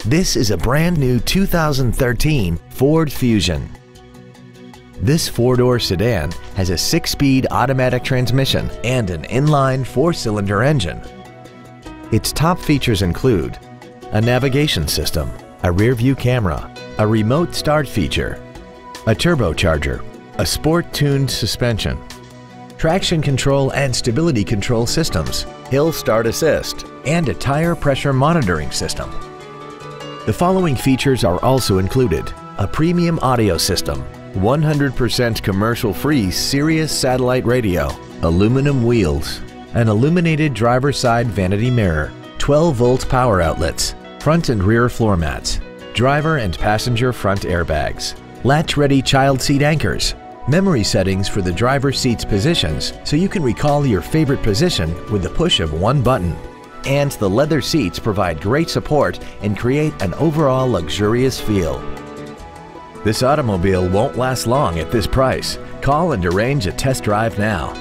This is a brand new 2013 Ford Fusion. This four-door sedan has a 6-speed automatic transmission and an inline 4-cylinder engine. Its top features include a navigation system, a rear-view camera, a remote start feature, a turbocharger, a sport-tuned suspension, traction control and stability control systems, hill start assist, and a tire pressure monitoring system. The following features are also included: a premium audio system, 100% commercial-free Sirius satellite radio, aluminum wheels, an illuminated driver's side vanity mirror, 12-volt power outlets, front and rear floor mats, driver and passenger front airbags, latch-ready child seat anchors, memory settings for the driver's seat's positions so you can recall your favorite position with the push of one button. And the leather seats provide great support and create an overall luxurious feel. This automobile won't last long at this price. Call and arrange a test drive now.